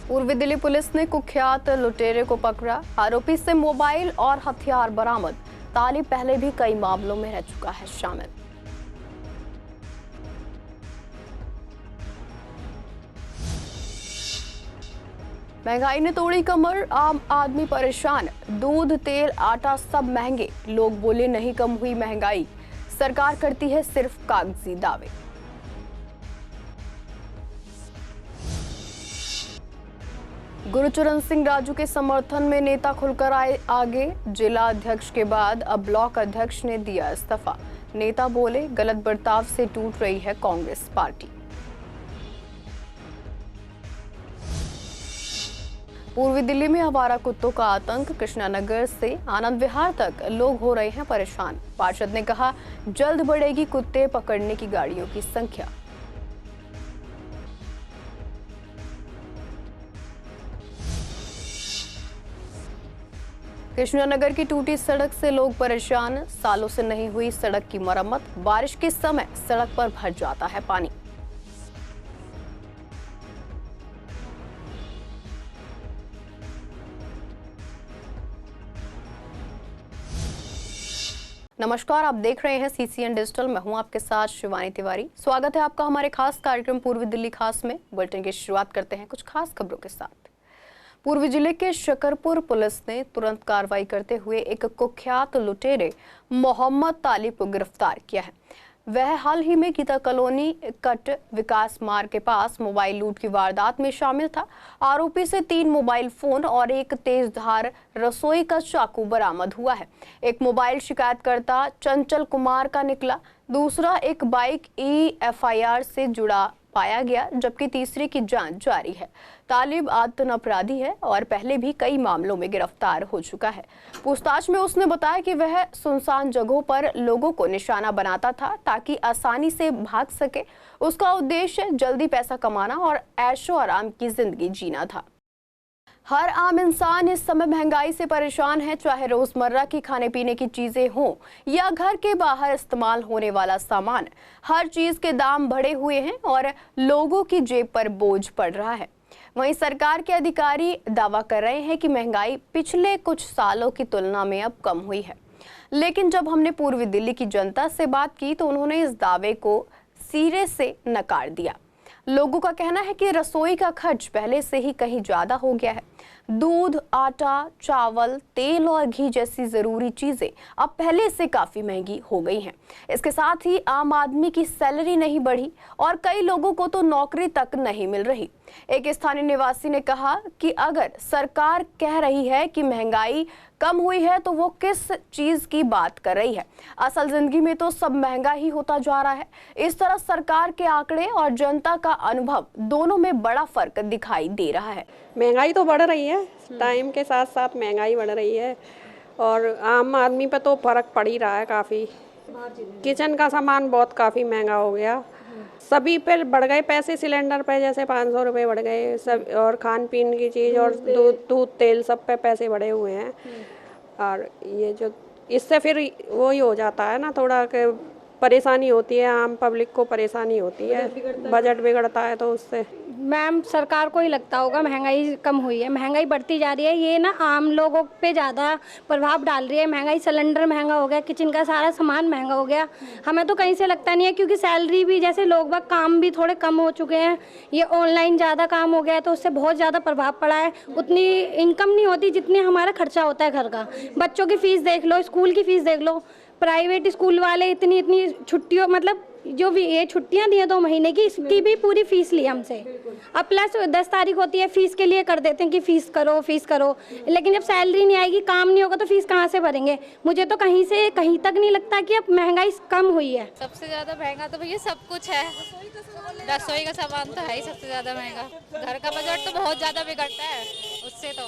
पूर्वी दिल्ली पुलिस ने कुख्यात लुटेरे को पकड़ा। आरोपी से मोबाइल और हथियार बरामद। तालिब पहले भी कई मामलों में रह चुका है शामिल। महंगाई ने तोड़ी कमर, आम आदमी परेशान। दूध, तेल, आटा सब महंगे। लोग बोले नहीं कम हुई महंगाई, सरकार करती है सिर्फ कागजी दावे। गुरचरण सिंह राजू के समर्थन में नेता खुलकर आए आगे। जिला अध्यक्ष के बाद अब ब्लॉक अध्यक्ष ने दिया इस्तीफा। नेता बोले गलत बर्ताव से टूट रही है कांग्रेस पार्टी। पूर्वी दिल्ली में आवारा कुत्तों का आतंक। कृष्णानगर से आनंद विहार तक लोग हो रहे हैं परेशान। पार्षद ने कहा जल्द बढ़ेगी कुत्ते पकड़ने की गाड़ियों की संख्या। कृष्णानगर की टूटी सड़क से लोग परेशान। सालों से नहीं हुई सड़क की मरम्मत। बारिश के समय सड़क पर भर जाता है पानी। नमस्कार, आप देख रहे हैं CCN डिजिटल। मैं हूं आपके साथ शिवानी तिवारी। स्वागत है आपका हमारे खास कार्यक्रम पूर्वी दिल्ली खास में। बुलेटिन की शुरुआत करते हैं कुछ खास खबरों के साथ। पूर्वी जिले के शकरपुर पुलिस ने तुरंत कार्रवाई करते हुए एक कुख्यात लुटेरे मोहम्मद तालिब को गिरफ्तार किया है। वह हाल ही में गीता कॉलोनी कट विकास मार्ग के पास मोबाइल लूट की वारदात में शामिल था। आरोपी से 3 मोबाइल फोन और एक तेजधार रसोई का चाकू बरामद हुआ है। एक मोबाइल शिकायतकर्ता चंचल कुमार का निकला, दूसरा एक बाइक FIR से जुड़ा पाया गया, जबकि तीसरे की जांच जारी है। तालिब आतन अपराधी है और पहले भी कई मामलों में गिरफ्तार हो चुका है। पूछताछ में उसने बताया कि वह सुनसान जगहों पर लोगों को निशाना बनाता था ताकि आसानी से भाग सके। उसका उद्देश्य जल्दी पैसा कमाना और ऐशो आराम की जिंदगी जीना था। हर आम इंसान इस समय महंगाई से परेशान है, चाहे रोजमर्रा की खाने पीने की चीजें हों या घर के बाहर इस्तेमाल होने वाला सामान। हर चीज के दाम बढ़े हुए हैं और लोगों की जेब पर बोझ पड़ रहा है। वहीं सरकार के अधिकारी दावा कर रहे हैं कि महंगाई पिछले कुछ सालों की तुलना में अब कम हुई है, लेकिन जब हमने पूर्वी दिल्ली की जनता से बात की तो उन्होंने इस दावे को सिरे से नकार दिया। लोगों का कहना है कि रसोई का खर्च पहले से ही कहीं ज्यादा हो गया है। दूध, आटा, चावल, तेल और घी जैसी जरूरी चीजें अब पहले से काफी महंगी हो गई हैं। इसके साथ ही आम आदमी की सैलरी नहीं बढ़ी और कई लोगों को तो नौकरी तक नहीं मिल रही। एक स्थानीय निवासी ने कहा कि अगर सरकार कह रही है कि महंगाई कम हुई है तो वो किस चीज की बात कर रही है। असल जिंदगी में तो सब महंगा ही होता जा रहा है। इस तरह सरकार के आंकड़े और जनता का अनुभव दोनों में बड़ा फर्क दिखाई दे रहा है। महंगाई तो बढ़ रही है, टाइम के साथ साथ महंगाई बढ़ रही है और आम आदमी पे तो फर्क पड़ ही रहा है काफ़ी। किचन का सामान बहुत काफ़ी महंगा हो गया, सभी पे बढ़ गए पैसे। सिलेंडर पे जैसे 500 रुपये बढ़ गए सब, और खान पीन की चीज़ और दूध तेल सब पे पैसे बढ़े हुए हैं। और ये जो इससे फिर वही हो जाता है ना, थोड़ा कि परेशानी होती है, आम पब्लिक को परेशानी होती है, बजट बिगड़ता है तो उससे। मैम सरकार को ही लगता होगा महंगाई कम हुई है, महंगाई बढ़ती जा रही है, ये ना आम लोगों पे ज़्यादा प्रभाव डाल रही है। महंगाई, सिलेंडर महंगा हो गया, किचन का सारा सामान महंगा हो गया। हमें तो कहीं से लगता नहीं है, क्योंकि सैलरी भी जैसे लोग बाग काम भी थोड़े कम हो चुके हैं, ये ऑनलाइन ज़्यादा काम हो गया है तो उससे बहुत ज़्यादा प्रभाव पड़ा है। उतनी इनकम नहीं होती जितनी हमारा खर्चा होता है घर का। बच्चों की फ़ीस देख लो, स्कूल की फ़ीस देख लो, प्राइवेट स्कूल वाले इतनी छुट्टियों, मतलब जो भी ये छुट्टियां दी हैं 2 महीने की, इसकी भी पूरी फीस ली हमसे। अब प्लस 10 तारीख होती है, फीस के लिए कर देते हैं कि फीस करो, लेकिन जब सैलरी नहीं आएगी, काम नहीं होगा तो फीस कहाँ से भरेंगे। मुझे तो कहीं तक नहीं लगता कि अब महंगाई कम हुई है। सबसे ज़्यादा महंगा तो भैया सब कुछ है। रसोई का सामान तो है ही सबसे ज़्यादा महंगा। घर का बजट तो बहुत ज़्यादा बिगड़ता है, उससे तो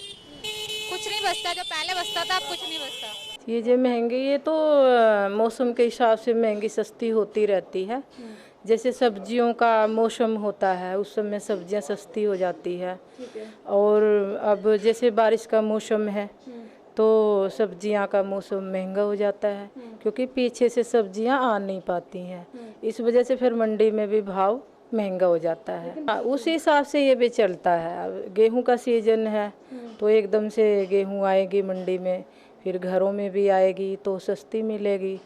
कुछ नहीं बचता। जो पहले बचता था अब कुछ नहीं बचता। ये जो महंगी, ये तो मौसम के हिसाब से महंगी सस्ती होती रहती है। जैसे सब्जियों का मौसम होता है उस समय सब्जियां सस्ती हो जाती है, और अब जैसे बारिश का मौसम है तो सब्जियां का मौसम महंगा हो जाता है, क्योंकि पीछे से सब्जियां आ नहीं पाती हैं। इस वजह से फिर मंडी में भी भाव महंगा हो जाता है। उस हिसाब से ये भी चलता है। अब गेहूं का सीजन है तो एकदम से गेहूं आएगी मंडी में, फिर घरों में भी आएगी तो सस्ती मिलेगी,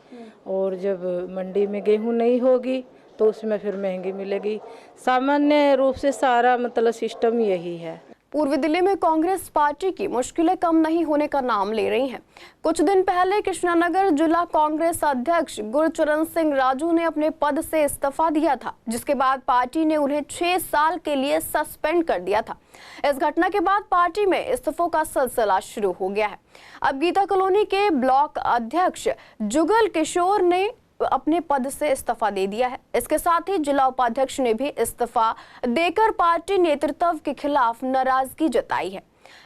और जब मंडी में गेहूं नहीं होगी तो उसमें फिर महंगी मिलेगी। सामान्य रूप से सारा मतलब सिस्टम यही है। पूर्वी दिल्ली में कांग्रेस पार्टी की मुश्किलें कम नहीं होने का नाम ले रही हैं। कुछ दिन पहले कृष्णनगर जिला कांग्रेस अध्यक्ष गुरचरण सिंह राजू ने अपने पद से इस्तीफा दिया था, जिसके बाद पार्टी ने उन्हें 6 साल के लिए सस्पेंड कर दिया था। इस घटना के बाद पार्टी में इस्तीफों का सिलसिला शुरू हो गया है। अब गीता कॉलोनी के ब्लॉक अध्यक्ष जुगल किशोर ने अपने पद से इस्तीफा दे दिया है। इसके साथ ही जिला उपाध्यक्ष ने भी इस्तीफा देकर पार्टी नेतृत्व के खिलाफ नाराजगी जताई है।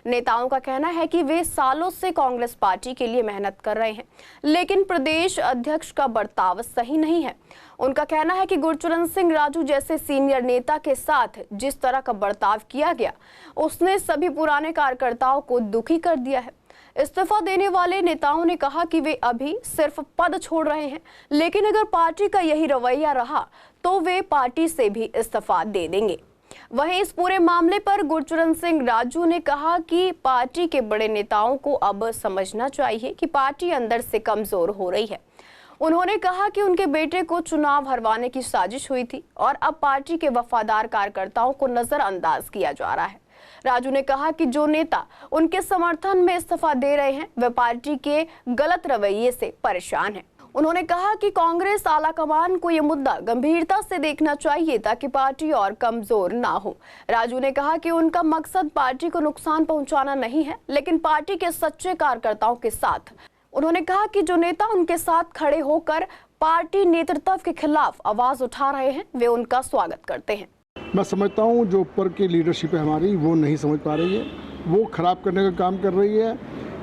नेताओं का कहना है कि वे सालों से कांग्रेस पार्टी के लिए मेहनत कर रहे हैं, लेकिन प्रदेश अध्यक्ष का बर्ताव सही नहीं है। उनका कहना है कि गुरचरण सिंह राजू जैसे सीनियर नेता के साथ जिस तरह का बर्ताव किया गया, उसने सभी पुराने कार्यकर्ताओं को दुखी कर दिया है। इस्तीफा देने वाले नेताओं ने कहा कि वे अभी सिर्फ पद छोड़ रहे हैं, लेकिन अगर पार्टी का यही रवैया रहा तो वे पार्टी से भी इस्तीफा दे देंगे। वहीं इस पूरे मामले पर गुरचरण सिंह राजू ने कहा कि पार्टी के बड़े नेताओं को अब समझना चाहिए कि पार्टी अंदर से कमजोर हो रही है। उन्होंने कहा कि उनके बेटे को चुनाव हरवाने की साजिश हुई थी और अब पार्टी के वफादार कार्यकर्ताओं को नजरअंदाज किया जा रहा है। राजू ने कहा कि जो नेता उनके समर्थन में इस्तीफा दे रहे हैं वे पार्टी के गलत रवैये से परेशान हैं। उन्होंने कहा कि कांग्रेस आलाकमान को यह मुद्दा गंभीरता से देखना चाहिए ताकि पार्टी और कमजोर ना हो। राजू ने कहा कि उनका मकसद पार्टी को नुकसान पहुंचाना नहीं है, लेकिन पार्टी के सच्चे कार्यकर्ताओं के साथ। उन्होंने कहा कि जो नेता उनके साथ खड़े होकर पार्टी नेतृत्व के खिलाफ आवाज उठा रहे हैं वे उनका स्वागत करते हैं। मैं समझता हूँ जो ऊपर की लीडरशिप है हमारी वो नहीं समझ पा रही है, वो ख़राब करने का काम कर रही है।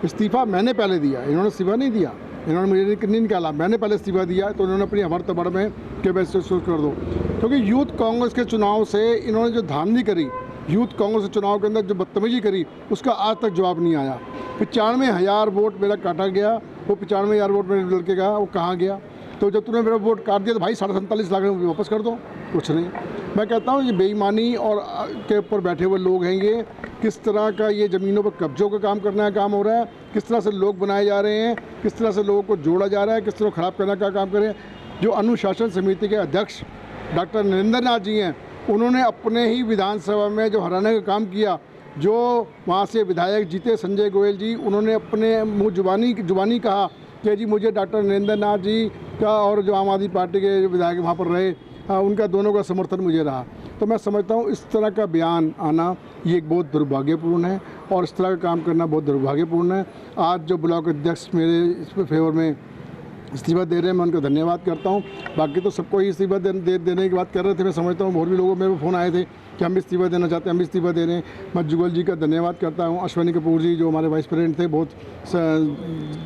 इस्तीफ़ा मैंने पहले दिया, इन्होंने इस्तीफ़ा नहीं दिया, इन्होंने मुझे नहीं निकाला, मैंने पहले इस्तीफ़ा दिया तो इन्होंने अपनी हमारे तबड़ में कि वैसे सोच कर दो। क्योंकि यूथ कांग्रेस के चुनाव से इन्होंने जो धांधली करी, यूथ कांग्रेस के चुनाव के अंदर जो बदतमीजी करी, उसका आज तक जवाब नहीं आया। 95,000 वोट मेरा काटा गया, वो 95,000 वोट मेरे लड़के का वो कहाँ गया? तो जब तूने मेरा वोट काट दिया तो भाई 47.5 लाख वापस कर दो। कुछ नहीं। मैं कहता हूँ ये बेईमानी और के ऊपर बैठे हुए लोग हैं, ये किस तरह का ये ज़मीनों पर कब्जों का काम करने का काम हो रहा है, किस तरह से लोग बनाए जा रहे हैं, किस तरह से लोगों को जोड़ा जा रहा है, किस तरह ख़राब करने का काम करें। जो अनुशासन समिति के अध्यक्ष डॉक्टर नरेंद्र नाथ जी हैं, उन्होंने अपने ही विधानसभा में जो हराने का काम किया, जो वहाँ से विधायक जीते संजय गोयल जी, उन्होंने अपने मुँह जुबानी कहा कि जी मुझे डॉक्टर नरेंद्र नाथ जी का और जो आम आदमी पार्टी के विधायक वहाँ पर रहे, उनका दोनों का समर्थन मुझे रहा। तो मैं समझता हूँ इस तरह का बयान आना ये एक बहुत दुर्भाग्यपूर्ण है और इस तरह का काम करना बहुत दुर्भाग्यपूर्ण है। आज जो ब्लॉक अध्यक्ष मेरे इस फेवर में इस्तीफा दे रहे हैं, मैं उनका धन्यवाद करता हूँ। बाकी तो सबको ही इस्तीफा देने की बात कर रहे थे। मैं समझता हूँ और भी लोगों मेरे फ़ोन आए थे कि हम भी इस्तीफा देना चाहते हैं, हम भी इस्तीफा दे रहे हैं। मैं जुगल जी का धन्यवाद करता हूँ। अश्विनी कपूर जी जो हमारे वाइस प्रेसिडेंट थे, बहुत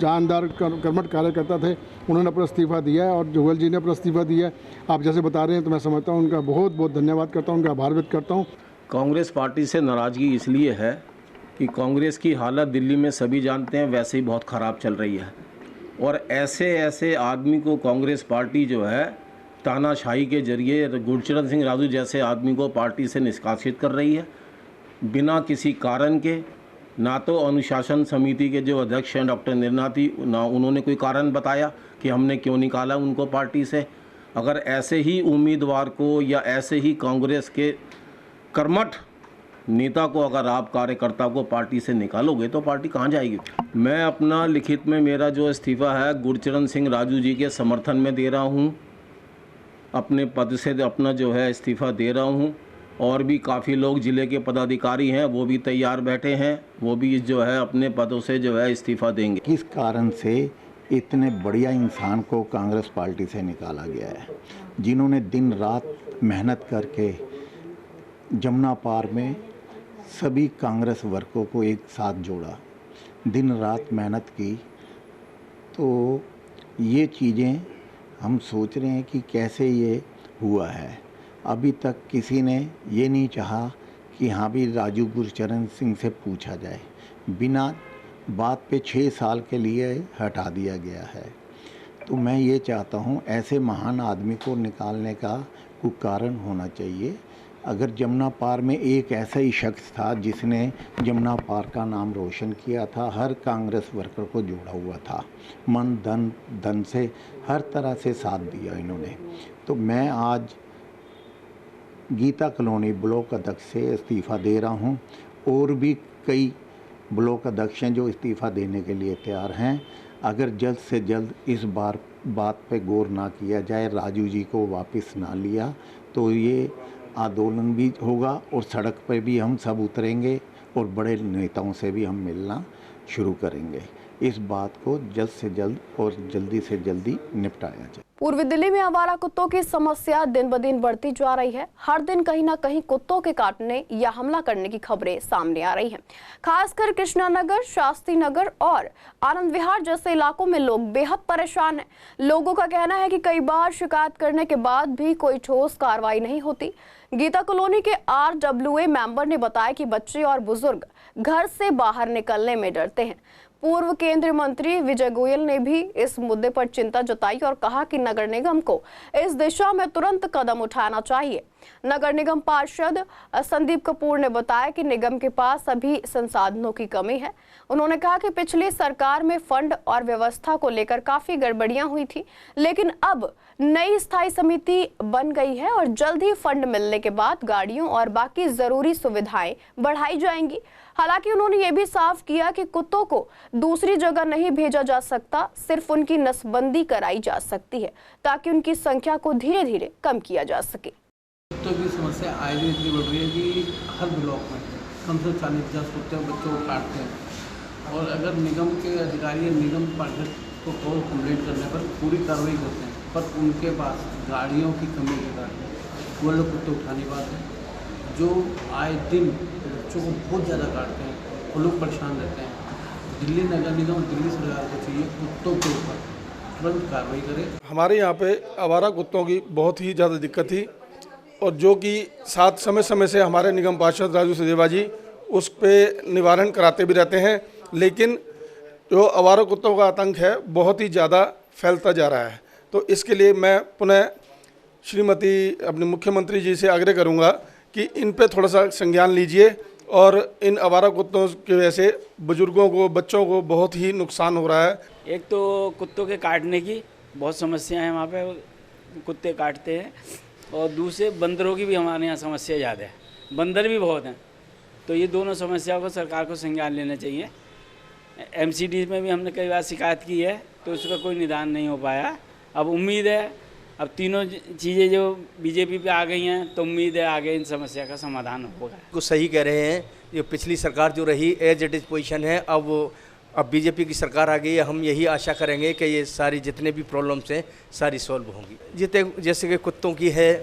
जानदार कर्मठ कार्यकर्ता थे, उन्होंने अपना इस्तीफा दिया है और जुगल जी ने अपना इस्तीफा दिया है। आप जैसे बता रहे हैं तो मैं समझता हूँ उनका बहुत बहुत धन्यवाद करता हूँ, उनका आभार व्यक्त करता हूँ। कांग्रेस पार्टी से नाराज़गी इसलिए है कि कांग्रेस की हालत दिल्ली में सभी जानते हैं वैसे ही बहुत ख़राब चल रही है और ऐसे आदमी को कांग्रेस पार्टी जो है तानाशाही के जरिए गुरचरण सिंह राजू जैसे आदमी को पार्टी से निष्कासित कर रही है बिना किसी कारण के। ना तो अनुशासन समिति के जो अध्यक्ष हैं डॉक्टर निर्नाथी, ना उन्होंने कोई कारण बताया कि हमने क्यों निकाला उनको पार्टी से। अगर ऐसे ही उम्मीदवार को या ऐसे ही कांग्रेस के कर्मठ नेता को अगर आप कार्यकर्ता को पार्टी से निकालोगे तो पार्टी कहाँ जाएगी। मैं अपना लिखित में मेरा जो इस्तीफ़ा है गुरचरण सिंह राजू जी के समर्थन में दे रहा हूँ, अपने पद से अपना जो है इस्तीफ़ा दे रहा हूँ। और भी काफ़ी लोग ज़िले के पदाधिकारी हैं वो भी तैयार बैठे हैं, वो भी जो है अपने पदों से जो है इस्तीफ़ा देंगे। किस कारण से इतने बढ़िया इंसान को कांग्रेस पार्टी से निकाला गया है, जिन्होंने दिन रात मेहनत करके जमुना पार में सभी कांग्रेस वर्गों को एक साथ जोड़ा, दिन रात मेहनत की। तो ये चीज़ें हम सोच रहे हैं कि कैसे ये हुआ है। अभी तक किसी ने ये नहीं चाहा कि हाँ भी राजू गुरचरण सिंह से पूछा जाए, बिना बात पे 6 साल के लिए हटा दिया गया है। तो मैं ये चाहता हूँ ऐसे महान आदमी को निकालने का को कारण होना चाहिए। अगर जमुना पार में एक ऐसा ही शख्स था जिसने जमुना पार का नाम रोशन किया था, हर कांग्रेस वर्कर को जोड़ा हुआ था, मन धन से हर तरह से साथ दिया इन्होंने, तो मैं आज गीता कॉलोनी ब्लॉक अध्यक्ष से इस्तीफ़ा दे रहा हूं। और भी कई ब्लॉक अध्यक्ष हैं जो इस्तीफ़ा देने के लिए तैयार हैं। अगर जल्द से जल्द इस बात पे गौर ना किया जाए, राजू जी को वापस ना लिया, तो ये आंदोलन भी होगा और सड़क पर भी हम सब उतरेंगे और बड़े नेताओं से भी हम मिलना शुरू करेंगे। इस बात को जल्द से जल्द और जल्दी से जल्दी निपटाया जाए। पूर्वी दिल्ली में आवारा कुत्तों की समस्या दिन ब दिन बढ़ती जा रही है। हर दिन कहीं ना कहीं कुत्तों के काटने या हमला करने की खबरें सामने आ रही हैं। खासकर कृष्णा नगर, शास्त्री नगर और आनंद विहार जैसे इलाकों में लोग बेहद परेशान हैं। लोगों का कहना है कि कई बार शिकायत करने के बाद भी कोई ठोस कार्रवाई नहीं होती। गीता कॉलोनी के RWA मेंबर ने बताया कि बच्चे और बुजुर्ग घर से बाहर निकलने में डरते हैं। पूर्व केंद्रीय मंत्री विजय गोयल ने भी इस मुद्दे पर चिंता जताई और कहा कि नगर निगम को इस दिशा में तुरंत कदम उठाना चाहिए। नगर निगम पार्षद संदीप कपूर ने बताया कि निगम के पास अभी संसाधनों की कमी है। उन्होंने कहा कि पिछली सरकार में फंड और व्यवस्था को लेकर काफी गड़बड़ियां हुई थी, लेकिन अब नई स्थायी समिति बन गई है और जल्द ही फंड मिलने के बाद गाड़ियों और बाकी जरूरी सुविधाएं बढ़ाई जाएंगी। हालांकि उन्होंने ये भी साफ किया कि कुत्तों को दूसरी जगह नहीं भेजा जा सकता, सिर्फ उनकी नसबंदी कराई जा सकती है ताकि उनकी संख्या को धीरे धीरे कम किया जा सके। कुत्तों की समस्या आए दिन इतनी बढ़ रही है कि हर ब्लॉक में कम से कम 40-50 कुत्ते बच्चों को काटते हैं और अगर निगम के अधिकारी या निगम पार्षद को कंप्लेंट करने पर पूरी कार्रवाई करते हैं, पर उनके पास गाड़ियों की कमी के कारण वो लोग कुत्ते उठा नहीं पाते, जो आए दिन बच्चों को बहुत ज़्यादा काटते हैं, वो लोग परेशान रहते हैं। दिल्ली नगर निगम, दिल्ली सरकार को चाहिए कुत्तों के ऊपर तुरंत कार्रवाई करे। हमारे यहाँ पे आवारा कुत्तों की बहुत ही ज़्यादा दिक्कत थी और जो कि साथ समय समय से हमारे निगम पार्षद राजू सदेवा जी उस पे निवारण कराते भी रहते हैं, लेकिन जो आवारा कुत्तों का आतंक है बहुत ही ज़्यादा फैलता जा रहा है। तो इसके लिए मैं पुनः श्रीमती अपने मुख्यमंत्री जी से आग्रह करूँगा कि इन पे थोड़ा सा संज्ञान लीजिए और इन आवारा कुत्तों की वजह से बुजुर्गों को, बच्चों को बहुत ही नुकसान हो रहा है। एक तो कुत्तों के काटने की बहुत समस्या है, वहाँ पे कुत्ते काटते हैं, और दूसरे बंदरों की भी हमारे यहाँ समस्या ज़्यादा है, बंदर भी बहुत हैं। तो ये दोनों समस्याओं को सरकार को संज्ञान लेना चाहिए। MCD में भी हमने कई बार शिकायत की है तो उसका कोई निदान नहीं हो पाया। अब उम्मीद है, अब तीनों चीज़ें जो बीजेपी पे आ गई हैं तो उम्मीद है आगे इन समस्या का समाधान होगा। कुछ सही कह रहे हैं, ये पिछली सरकार जो रही एज इट इज पोजीशन है, अब बीजेपी की सरकार आ गई है। हम यही आशा करेंगे कि ये सारी जितने भी प्रॉब्लम्स हैं सारी सॉल्व होंगी। जैसे कि कुत्तों की है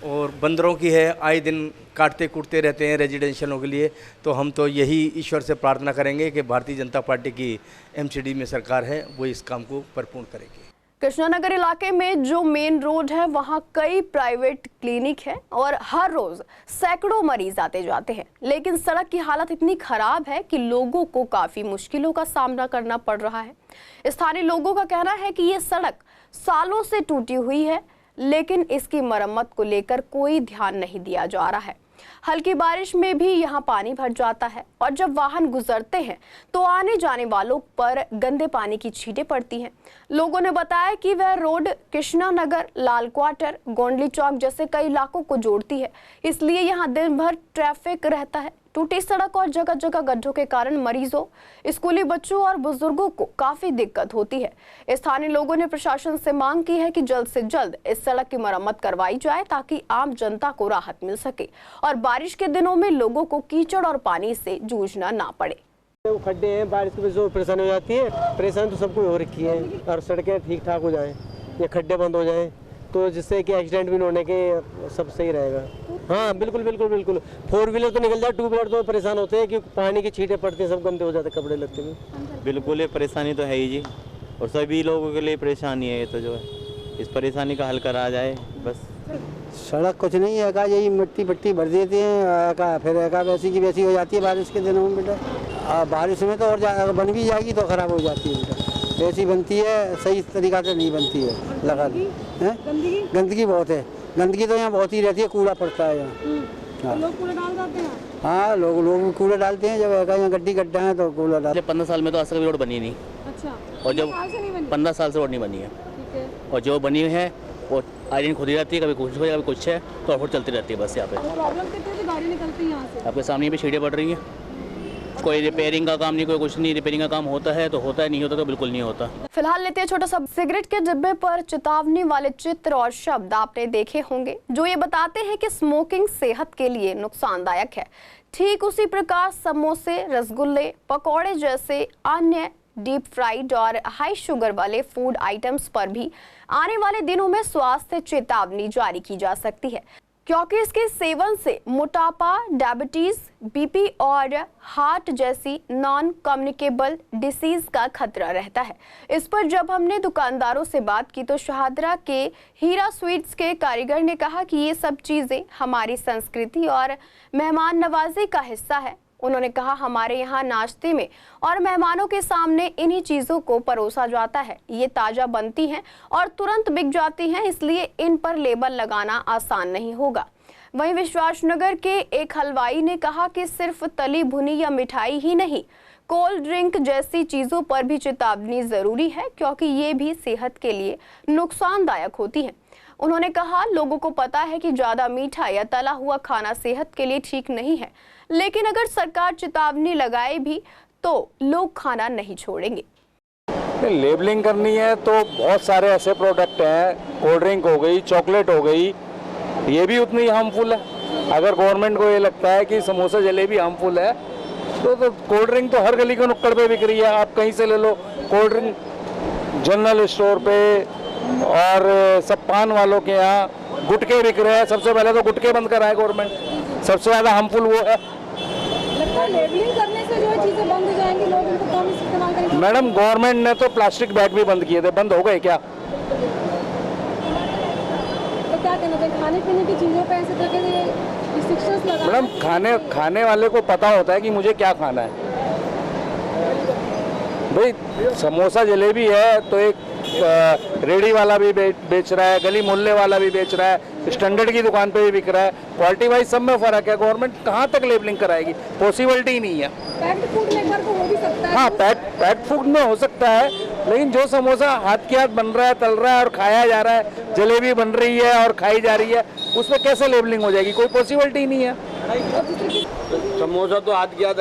और बंदरों की है, आए दिन काटते कूटते रहते हैं रेजिडेंशियलों के लिए, तो हम तो यही ईश्वर से प्रार्थना करेंगे कि भारतीय जनता पार्टी की MCD में सरकार है वो इस काम को परिपूर्ण करेगी। कृष्णानगर इलाके में जो मेन रोड है वहां कई प्राइवेट क्लिनिक है और हर रोज सैकड़ों मरीज आते जाते हैं, लेकिन सड़क की हालत इतनी खराब है कि लोगों को काफी मुश्किलों का सामना करना पड़ रहा है। स्थानीय लोगों का कहना है कि ये सड़क सालों से टूटी हुई है, लेकिन इसकी मरम्मत को लेकर कोई ध्यान नहीं दिया जा रहा है। हल्की बारिश में भी यहाँ पानी भर जाता है और जब वाहन गुजरते हैं तो आने जाने वालों पर गंदे पानी की छींटें पड़ती हैं। लोगों ने बताया कि वह रोड कृष्णा नगर, लाल क्वार्टर, गोंडली चौक जैसे कई इलाकों को जोड़ती है, इसलिए यहाँ दिन भर ट्रैफिक रहता है। टूटी सड़क और जगह जगह गड्ढों के कारण मरीजों, स्कूली बच्चों और बुजुर्गों को काफी दिक्कत होती है। स्थानीय लोगों ने प्रशासन से मांग की है कि जल्द से जल्द इस सड़क की मरम्मत करवाई जाए ताकि आम जनता को राहत मिल सके और बारिश के दिनों में लोगों को कीचड़ और पानी से जूझना ना पड़े। खड्डे हैं, बारिश की वजह से परेशानी हो जाती है। परेशानी तो सबको हो रखी है और सड़कें ठीक ठाक हो जाएं, ये खड्डे बंद हो जाएं तो जिससे कि एक्सीडेंट भी होने के सब सही रहेगा। हाँ बिल्कुल बिल्कुल बिल्कुल। 4 व्हीलर तो निकल जाए, 2 व्हीलर तो परेशान होते हैं क्योंकि पानी की छींटें पड़ती हैं, सब गंदे हो जाते कपड़े लगते हैं। बिल्कुल ये परेशानी तो है ही जी, और सभी लोगों के लिए परेशानी है ये तो, जो है इस परेशानी का हल करा जाए बस। सड़क कुछ नहीं है, यही मिट्टी पट्टी भर देते हैं, फिर वैसी की वैसी हो जाती है बारिश के दिनों में बेटा। बारिश में तो और बन भी जाएगी तो ख़राब हो जाती है बेटा, ऐसी बनती है, सही तरीका से नहीं बनती है। लगा गंदगी बहुत है, गंदगी तो यहाँ बहुत ही रहती है, कूड़ा पड़ता है यहाँ। तो लोग कूड़ा डाल जाते हैं? हाँ, लोग कूड़ा डालते हैं, जब यहाँ गड्डी गड्ढा है तो कूड़ा डालते हैं। 15 साल में तो आज तक रोड बनी नहीं। अच्छा, और जब 15 साल से रोड नहीं बनी है, और जो बनी है वो आयरन खुद ही रहती है, कभी कुछ हो कभी कुछ है, तो ऑफर चलती रहती है बस यहाँ पे। प्रॉब्लम कितनी सी गाड़ी निकलती है यहाँ से? आपके सामने भी सीढ़ियाँ पड़ रही हैं, कोई रिपेयरिंग का काम नहीं, कोई कुछ नहीं। रिपेयरिंग का काम होता है तो होता है, नहीं होता तो बिल्कुल नहीं होता। फिलहाल लेते हैं छोटा सा। सिगरेट के डिब्बे पर चेतावनी वाले चित्र और शब्द आपने देखे होंगे जो ये बताते हैं कि स्मोकिंग सेहत के लिए नुकसानदायक है। ठीक उसी प्रकार समोसे, रसगुल्ले, पकौड़े जैसे अन्य डीप फ्राइड और हाई शुगर वाले फूड आइटम्स पर भी आने वाले दिनों में स्वास्थ्य चेतावनी जारी की जा सकती है, क्योंकि इसके सेवन से मोटापा, डायबिटीज, बीपी और हार्ट जैसी नॉन कम्युनिकेबल डिसीज का खतरा रहता है। इस पर जब हमने दुकानदारों से बात की तो शहादरा के हीरा स्वीट्स के कारीगर ने कहा कि ये सब चीज़ें हमारी संस्कृति और मेहमान नवाजी का हिस्सा है। उन्होंने कहा, हमारे यहाँ नाश्ते में और मेहमानों के सामने इन्हीं चीज़ों को परोसा जाता है। ये ताज़ा बनती हैं और तुरंत बिक जाती हैं, इसलिए इन पर लेबल लगाना आसान नहीं होगा। वहीं विश्वासनगर के एक हलवाई ने कहा कि सिर्फ तली भुनी या मिठाई ही नहीं, कोल्ड ड्रिंक जैसी चीज़ों पर भी चेतावनी ज़रूरी है, क्योंकि ये भी सेहत के लिए नुकसानदायक होती हैं। उन्होंने कहा, लोगों को पता है कि ज़्यादा मीठा या तला हुआ खाना सेहत के लिए ठीक नहीं है, लेकिन अगर सरकार चेतावनी लगाए भी तो लोग खाना नहीं छोड़ेंगे। लेबलिंग करनी है तो बहुत सारे ऐसे प्रोडक्ट हैं, कोल्ड ड्रिंक हो गई, चॉकलेट हो गई, ये भी उतनी हार्मफुल है। अगर गवर्नमेंट को ये लगता है कि समोसा जलेबी हार्मफुल है तो कोल्ड ड्रिंक तो हर गली के नुक्कड़ पे बिक रही है। आप कहीं से ले लो कोल्ड ड्रिंक, जनरल स्टोर पे और सब पान वालों के यहाँ गुटके बिक रहे हैं। सबसे पहले तो गुटके बंद कराए गवर्नमेंट, सबसे ज़्यादा हार्मफुल वो है। लेबलिंग करने से जो चीजें बंद हो जाएंगी, लोग इनको कम इस्तेमाल करेंगे। मैडम, गवर्नमेंट ने तो प्लास्टिक बैग भी बंद किए थे, बंद हो गए क्या? तो क्या कहना चाहिए, खाने पीने की चीजों पे ऐसे तरह के रिस्ट्रिक्शंस लगा? मैडम, खाने वाले को पता होता है कि मुझे क्या खाना है। भाई समोसा जलेबी है तो एक रेडी वाला भी बेच रहा है, गली मोहल्ले वाला भी बेच रहा है, स्टैंडर्ड की दुकान पे भी बिक रहा है। क्वालिटी वाइज सब में फर्क है। गवर्नमेंट कहाँ तक लेबलिंग कराएगी? पॉसिबिलिटी ही नहीं है। पैक्ड फूड में एक बार तो हो भी सकता है। हाँ, पैक्ड फूड में हो सकता है, लेकिन जो समोसा हाथ के हाथ बन रहा है, तल रहा है और खाया जा रहा है, जलेबी बन रही है और खाई जा रही है, उसमें कैसे लेबलिंग हो जाएगी? कोई पॉसिबिलिटी ही नहीं है। समोसा तो हाथ के हाथ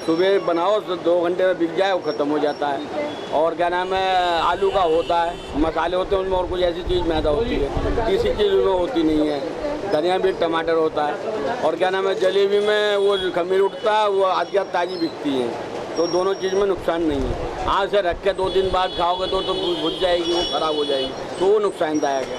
सुबह बनाओ तो 2 घंटे में बिक जाए, वो ख़त्म हो जाता है। और क्या नाम है, आलू का होता है, मसाले होते हैं उनमें, और कुछ ऐसी चीज़ मैदा होती है, किसी चीज़ में होती नहीं है। धनिया भी, टमाटर होता है। और क्या नाम है, जलेबी में वो खमीर उठता है, वो हाथ के हाथ ताज़ी बिकती है, तो दोनों चीज़ में नुकसान नहीं है। आज से रख के 2 दिन बाद खाओगे तो भुज जाएगी, वो ख़राब हो जाएगी, तो वो नुकसानदायक है।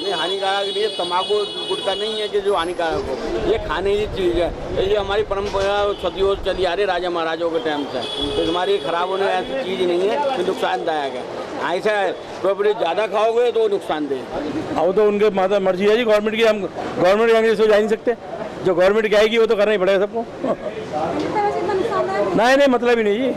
नहीं, हानिकारक नहीं है। तम्बाकू गुटखा नहीं है कि जो हानिकारक हो, ये खाने की चीज़ है। ये हमारी परंपरा सदियों से चली आ रही, राजा महाराजों के टाइम से, तो हमारी खराब होने ऐसी चीज़ नहीं है कि नुकसानदायक है। ऐसा प्रॉपर्टी ज़्यादा खाओगे तो नुकसानदेह। अब तो उनके माता मर्जी है जी गवर्नमेंट की, हम गवर्नमेंट आगे से जा नहीं सकते। जो गवर्नमेंट की आएगी वो तो करना ही पड़ेगा सबको। नहीं, मतलब ही नहीं जी,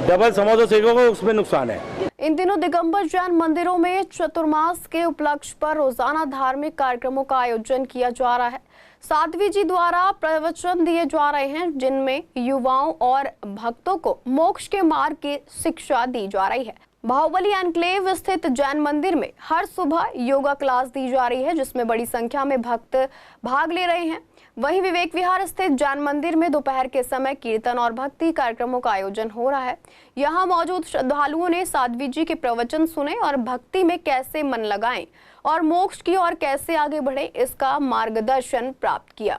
डबल समोसा सेकोगे उसमें नुकसान है। इन दिनों दिगंबर जैन मंदिरों में चतुर्मास के उपलक्ष्य पर रोजाना धार्मिक कार्यक्रमों का आयोजन किया जा रहा है। साध्वी जी द्वारा प्रवचन दिए जा रहे हैं, जिनमें युवाओं और भक्तों को मोक्ष के मार्ग की शिक्षा दी जा रही है। बाहुबली एनक्लेव स्थित जैन मंदिर में हर सुबह योगा क्लास दी जा रही है, जिसमें बड़ी संख्या में भक्त भाग ले रहे हैं। वहीं विवेक विहार स्थित जैन मंदिर में दोपहर के समय कीर्तन और भक्ति कार्यक्रमों का आयोजन हो रहा है। यहां मौजूद श्रद्धालुओं ने साध्वी जी के प्रवचन सुने और भक्ति में कैसे मन लगाएं और मोक्ष की ओर कैसे आगे बढ़े, इसका मार्गदर्शन प्राप्त किया।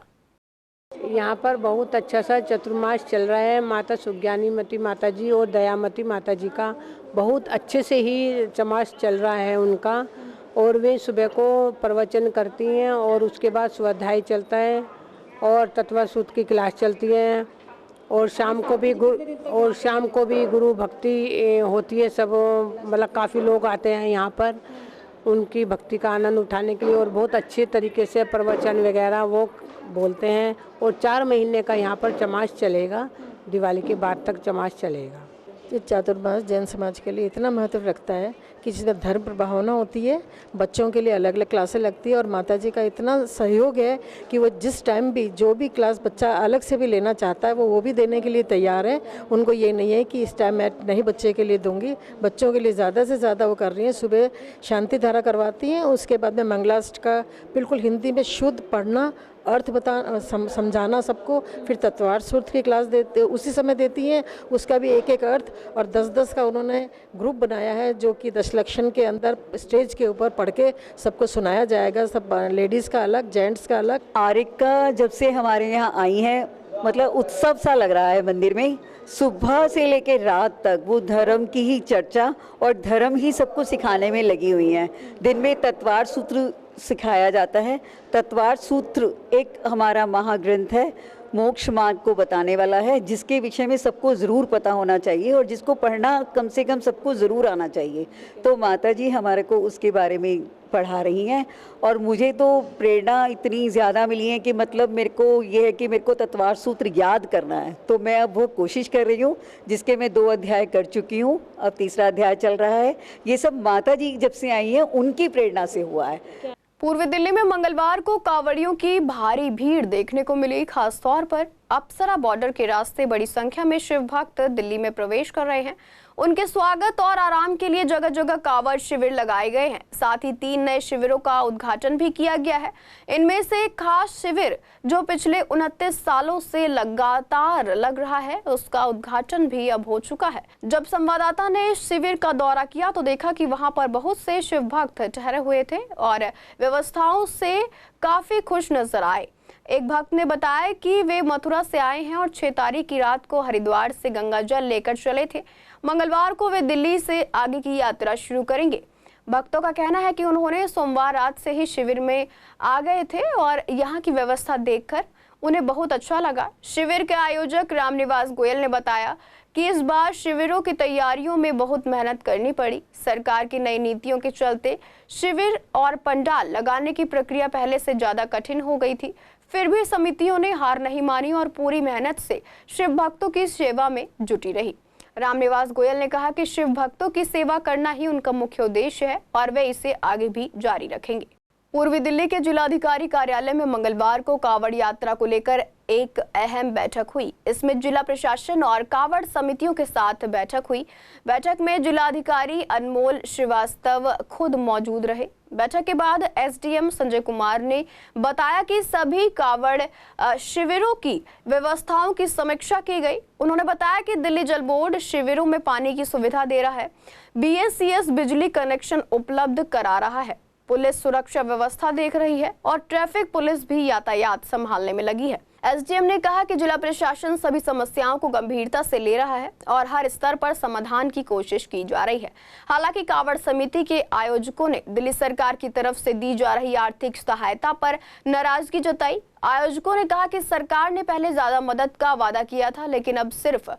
यहाँ पर बहुत अच्छा सा चतुर्मास चल रहा है। माता सुज्ञानीमती माता जी और दयामती माता जी का बहुत अच्छे से ही चमास चल रहा है उनका, और वे सुबह को प्रवचन करती हैं और उसके बाद स्वाध्याय चलता है और तत्व सूत्र की क्लास चलती है, और शाम को भी गुरु भक्ति होती है। सब मतलब काफ़ी लोग आते हैं यहाँ पर उनकी भक्ति का आनंद उठाने के लिए, और बहुत अच्छे तरीके से प्रवचन वगैरह वो बोलते हैं। और 4 महीने का यहाँ पर चमास चलेगा, दिवाली के बाद तक चमास चलेगा। ये चातुर्मास जैन समाज के लिए इतना महत्व रखता है कि जिसमें धर्म प्रभावना होती है, बच्चों के लिए अलग अलग क्लासें लगती है और माता जी का इतना सहयोग है कि वो जिस टाइम भी जो भी क्लास बच्चा अलग से भी लेना चाहता है वो भी देने के लिए तैयार है। उनको ये नहीं है कि इस टाइम मैं नहीं बच्चे के लिए दूंगी, बच्चों के लिए ज़्यादा से ज़्यादा वो कर रही हैं। सुबह शांति धारा करवाती हैं, उसके बाद में मंगलाष्ट का बिल्कुल हिंदी में शुद्ध पढ़ना, अर्थ समझाना सबको, फिर तत्वार्थ सूत्र की क्लास देते उसी समय देती हैं, उसका भी एक एक अर्थ, और 10-10 का उन्होंने ग्रुप बनाया है जो कि 10 लक्षण के अंदर स्टेज के ऊपर पढ़ के सबको सुनाया जाएगा। सब लेडीज़ का अलग, जेंट्स का अलग। आरिका जब से हमारे यहाँ आई हैं, मतलब उत्सव सा लग रहा है मंदिर में। सुबह से लेकर रात तक वो धर्म की ही चर्चा और धर्म ही सबको सिखाने में लगी हुई हैं। दिन में तत्वार्थ सूत्र सिखाया जाता है। तत्वार्थ सूत्र एक हमारा महाग्रंथ है, मोक्ष मार्ग को बताने वाला है, जिसके विषय में सबको ज़रूर पता होना चाहिए और जिसको पढ़ना कम से कम सबको ज़रूर आना चाहिए। तो माता जी हमारे को उसके बारे में पढ़ा रही हैं और मुझे तो प्रेरणा इतनी ज़्यादा मिली है कि मतलब मेरे को ये है कि मेरे को तत्वार्थ सूत्र याद करना है। तो मैं अब वो कोशिश कर रही हूँ, जिसके मैं 2 अध्याय कर चुकी हूँ, अब 3रा अध्याय चल रहा है। ये सब माता जी जब से आई हैं उनकी प्रेरणा से हुआ है। पूर्वी दिल्ली में मंगलवार को कांवड़ियों की भारी भीड़ देखने को मिली। खासतौर पर अप्सरा बॉर्डर के रास्ते बड़ी संख्या में शिव भक्त दिल्ली में प्रवेश कर रहे हैं। उनके स्वागत और आराम के लिए जगह जगह कांवड़ शिविर लगाए गए हैं। साथ ही 3 नए शिविरों का उद्घाटन भी किया गया है। इनमें से एक खास शिविर जो पिछले 29 सालों से लगातार लग रहा है, उसका उद्घाटन भी अब हो चुका है। जब संवाददाता ने इस शिविर का दौरा किया तो देखा कि वहां पर बहुत से शिव भक्त ठहरे हुए थे और व्यवस्थाओं से काफी खुश नजर आए। एक भक्त ने बताया कि वे मथुरा से आए हैं और 6 तारीख की रात को हरिद्वार से गंगा जल लेकर चले थे। मंगलवार को वे दिल्ली से आगे की यात्रा शुरू करेंगे। भक्तों का कहना है कि उन्होंने सोमवार रात से ही शिविर में आ गए थे और यहाँ की व्यवस्था देखकर उन्हें बहुत अच्छा लगा। शिविर के आयोजक रामनिवास गोयल ने बताया कि इस बार शिविरों की तैयारियों में बहुत मेहनत करनी पड़ी। सरकार की नई नीतियों के चलते शिविर और पंडाल लगाने की प्रक्रिया पहले से ज्यादा कठिन हो गई थी। फिर भी समितियों ने हार नहीं मानी और पूरी मेहनत से शिव भक्तों की सेवा में जुटी रही। रामनिवास गोयल ने कहा कि शिव भक्तों की सेवा करना ही उनका मुख्य उद्देश्य है और वे इसे आगे भी जारी रखेंगे। पूर्वी दिल्ली के जिलाधिकारी कार्यालय में मंगलवार को कांवड़ यात्रा को लेकर एक अहम बैठक हुई। इसमें जिला प्रशासन और कांवड़ समितियों के साथ बैठक हुई। बैठक में जिलाधिकारी अनमोल श्रीवास्तव खुद मौजूद रहे। बैठक के बाद एसडीएम संजय कुमार ने बताया कि सभी कांवड़ शिविरों की व्यवस्थाओं की समीक्षा की गई। उन्होंने बताया कि दिल्ली जल बोर्ड शिविरों में पानी की सुविधा दे रहा है, बीएससीएस बिजली कनेक्शन उपलब्ध करा रहा है, पुलिस सुरक्षा व्यवस्था देख रही है और ट्रैफिक पुलिस भी यातायात संभालने में लगी है। एसडीएम ने कहा कि जिला प्रशासन सभी समस्याओं को गंभीरता से ले रहा है और हर स्तर पर समाधान की कोशिश की जा रही है। हालांकि कांवड़ समिति के आयोजकों ने दिल्ली सरकार की तरफ से दी जा रही आर्थिक सहायता पर नाराजगी जताई। आयोजकों ने कहा कि सरकार ने पहले ज्यादा मदद का वादा किया था, लेकिन अब सिर्फ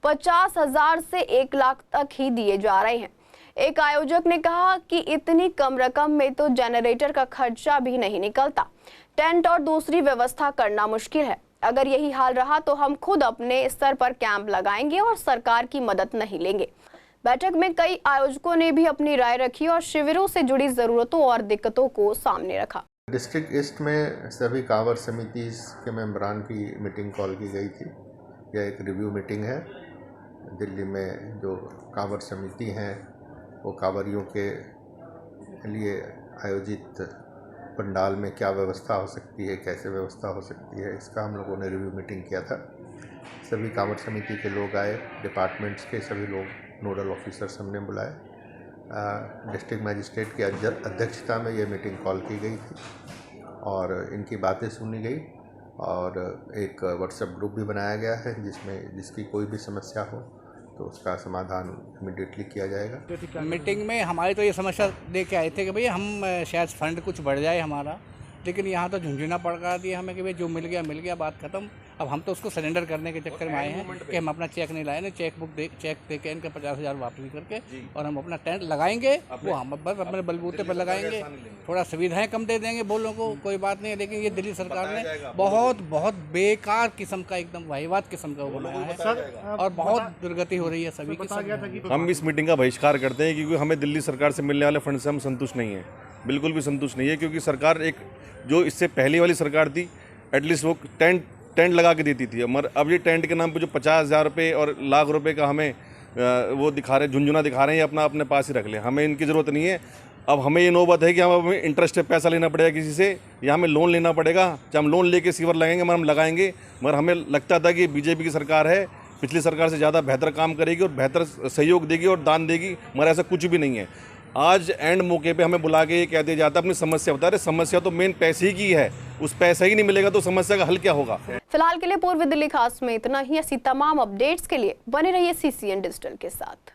50,000 से 1 लाख तक ही दिए जा रहे हैं। एक आयोजक ने कहा कि इतनी कम रकम में तो जनरेटर का खर्चा भी नहीं निकलता, टेंट और दूसरी व्यवस्था करना मुश्किल है। अगर यही हाल रहा तो हम खुद अपने स्तर पर कैंप लगाएंगे और सरकार की मदद नहीं लेंगे। बैठक में कई आयोजकों ने भी अपनी राय रखी और शिविरों से जुड़ी जरूरतों और दिक्कतों को सामने रखा। डिस्ट्रिक्ट ईस्ट में सभी कांवड़ समिति के मेंबरान की मीटिंग कॉल की गई थी। यह एक रिव्यू मीटिंग है। दिल्ली में जो कांवड़ समिति हैं वो कांवड़ियों के लिए आयोजित पंडाल में क्या व्यवस्था हो सकती है, कैसे व्यवस्था हो सकती है, इसका हम लोगों ने रिव्यू मीटिंग किया था। सभी कांवड़ समिति के लोग आए, डिपार्टमेंट्स के सभी लोग, नोडल ऑफिसर्स हमने बुलाए। डिस्ट्रिक्ट मजिस्ट्रेट की अध्यक्षता में ये मीटिंग कॉल की गई थी और इनकी बातें सुनी गई और एक व्हाट्सएप ग्रुप भी बनाया गया है जिसकी कोई भी समस्या हो तो उसका समाधान इमीडिएटली किया जाएगा। मीटिंग में हमारी तो ये समस्या दे के आए थे कि भाई हम शायद फंड कुछ बढ़ जाए हमारा, लेकिन यहाँ तो झुंझुना पड़का दिया हमें कि भाई जो मिल गया, बात खत्म। अब हम तो उसको सरेंडर करने के चक्कर में आए हैं कि हम अपना चेक नहीं लाए, चेक दे के इनका 50,000 वापसी करके और हम अपना टेंट लगाएंगे, वो हम बस अपने बलबूते पर लगाएंगे। थोड़ा सुविधाएं कम दे देंगे बोलों को, कोई बात नहीं है, लेकिन ये दिल्ली सरकार ने बहुत बेकार किस्म का, एकदम वाहिवात किस्म का वो बनाया है और बहुत दुर्गति हो रही है सभी के साथ। हम इस मीटिंग का बहिष्कार करते हैं क्योंकि हमें दिल्ली सरकार से मिलने वाले फंड से हम संतुष्ट नहीं है, बिल्कुल भी संतुष्ट नहीं है। क्योंकि सरकार एक जो इससे पहले वाली सरकार थी, एटलीस्ट वो टेंट लगा के देती थी, मगर अब ये टेंट के नाम पे जो 50,000 रुपये और लाख रुपए का हमें वो दिखा रहे, झुंझुना दिखा रहे हैं, ये अपने पास ही रख लें, हमें इनकी ज़रूरत नहीं है। अब हमें ये नौबत है कि हमें इंटरेस्ट पे पैसा लेना पड़ेगा किसी से, या हमें लोन लेना पड़ेगा। चाहे हम लोन लेके सीवर लगाएंगे, मगर हम लगाएंगे। मगर हमें लगता था कि बीजेपी की सरकार है, पिछली सरकार से ज़्यादा बेहतर काम करेगी और बेहतर सहयोग देगी और दान देगी, मगर ऐसा कुछ भी नहीं है। आज एंड मौके पे हमें बुला के ये कह दिया जाता है अपनी समस्या बता रहे, समस्या तो मेन पैसे ही की है, उस पैसा ही नहीं मिलेगा तो समस्या का हल क्या होगा। फिलहाल के लिए पूर्वी दिल्ली खास में इतना ही। ऐसी तमाम अपडेट्स के लिए बने रहिए CCN डिजिटल के साथ।